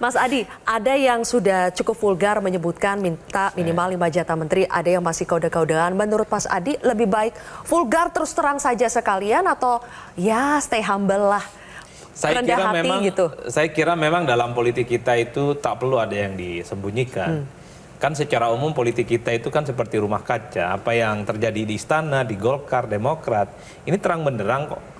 Mas Adi, ada yang sudah cukup vulgar menyebutkan minta minimal 5 jatah menteri, ada yang masih kode-kodean. Menurut Mas Adi, lebih baik vulgar terus terang saja sekalian atau ya stay humble lah, rendah hati gitu? Saya kira memang dalam politik kita itu tak perlu ada yang disembunyikan. Kan secara umum politik kita itu kan seperti rumah kaca. Apa yang terjadi di istana, di Golkar, Demokrat, ini terang benderang kok.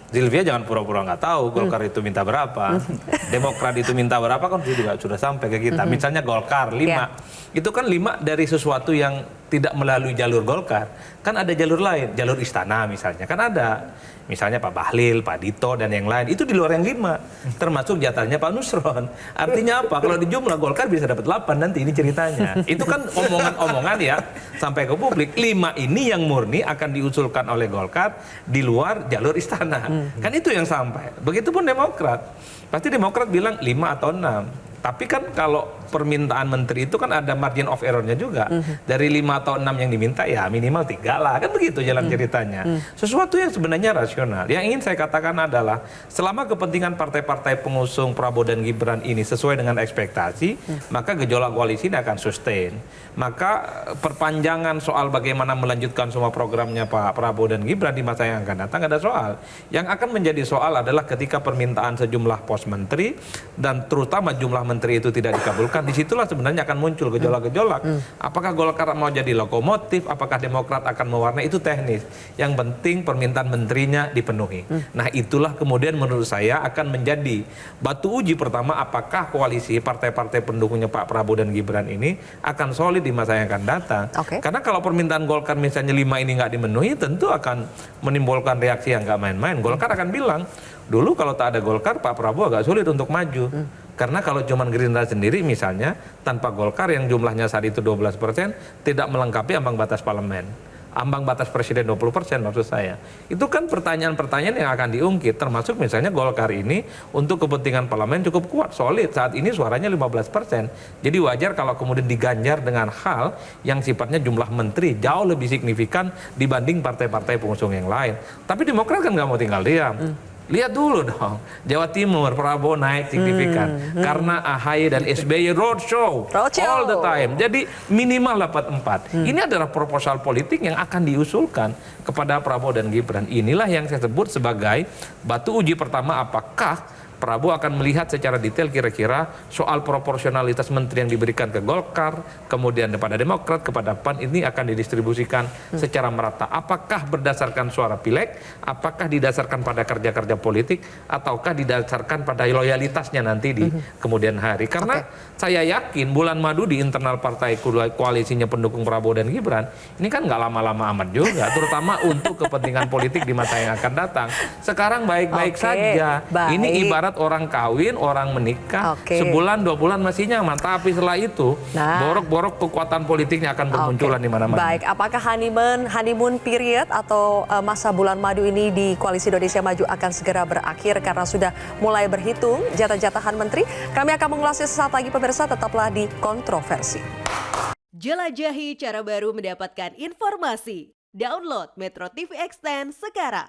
Zilvia jangan pura-pura nggak tahu Golkar itu minta berapa, Demokrat itu minta berapa kan juga sudah sampai ke kita. Misalnya Golkar 5, itu kan 5 dari sesuatu yang tidak melalui jalur Golkar. Kan ada jalur lain, jalur istana misalnya, kan ada. Misalnya Pak Bahlil, Pak Dito, dan yang lain. Itu di luar yang 5. Termasuk jatahnya Pak Nusron. Artinya apa? Kalau di jumlah Golkar bisa dapat 8 nanti, ini ceritanya. Itu kan omongan-omongan ya, sampai ke publik. 5 ini yang murni akan diusulkan oleh Golkar di luar jalur istana. Kan itu yang sampai. Begitupun Demokrat. Pasti Demokrat bilang 5 atau 6. Tapi kan kalau permintaan menteri itu kan ada margin of error-nya juga. Dari 5 atau 6 yang diminta ya minimal 3 lah. Kan begitu jalan ceritanya. Sesuatu yang sebenarnya rasional. Yang ingin saya katakan adalah selama kepentingan partai-partai pengusung Prabowo dan Gibran ini sesuai dengan ekspektasi, maka gejolak koalisi ini akan sustain. Maka perpanjangan soal bagaimana melanjutkan semua programnya Pak Prabowo dan Gibran di masa yang akan datang ada soal. Yang akan menjadi soal adalah ketika permintaan sejumlah pos menteri dan terutama jumlah menteri itu tidak dikabulkan, disitulah sebenarnya akan muncul gejolak-gejolak. Apakah Golkar mau jadi lokomotif, apakah Demokrat akan mewarnai, itu teknis. Yang penting permintaan menterinya dipenuhi. Nah itulah kemudian menurut saya akan menjadi batu uji pertama apakah koalisi partai-partai pendukungnya Pak Prabowo dan Gibran ini akan solid di masa yang akan datang. Karena kalau permintaan Golkar misalnya 5 ini nggak dimenuhi, tentu akan menimbulkan reaksi yang nggak main-main. Golkar akan bilang, dulu kalau tak ada Golkar, Pak Prabowo agak sulit untuk maju. Karena kalau cuma Gerindra sendiri misalnya, tanpa Golkar yang jumlahnya saat itu 12%, tidak melengkapi ambang batas parlemen. Ambang batas presiden 20% maksud saya. Itu kan pertanyaan-pertanyaan yang akan diungkit, termasuk misalnya Golkar ini untuk kepentingan parlemen cukup kuat, solid. Saat ini suaranya 15%. Jadi wajar kalau kemudian diganjar dengan hal yang sifatnya jumlah menteri jauh lebih signifikan dibanding partai-partai pengusung yang lain. Tapi Demokrat kan nggak mau tinggal diam. Lihat dulu dong, Jawa Timur Prabowo naik signifikan karena AHY dan SBY roadshow all the time. Jadi minimal dapat 4. Ini adalah proposal politik yang akan diusulkan kepada Prabowo dan Gibran. Inilah yang saya sebut sebagai batu uji pertama apakah Prabowo akan melihat secara detail kira-kira soal proporsionalitas menteri yang diberikan ke Golkar, kemudian kepada Demokrat, kepada PAN, ini akan didistribusikan secara merata. Apakah berdasarkan suara pileg, apakah didasarkan pada kerja-kerja politik, ataukah didasarkan pada loyalitasnya nanti di kemudian hari. Karena saya yakin bulan madu di internal partai koalisinya pendukung Prabowo dan Gibran, ini kan nggak lama-lama amat juga, terutama untuk kepentingan politik di masa yang akan datang. Sekarang baik-baik saja. Ini ibarat orang kawin, orang menikah, sebulan 2 bulan masih nyaman, tapi setelah itu borok-borok kekuatan politiknya akan bermunculan di mana-mana. Baik, apakah honeymoon period atau masa bulan madu ini di Koalisi Indonesia Maju akan segera berakhir karena sudah mulai berhitung jatah-jatahan menteri? Kami akan mengulasnya sesaat lagi, pemirsa, tetaplah di Kontroversi. Jelajahi cara baru mendapatkan informasi. Download Metro TV Extend sekarang.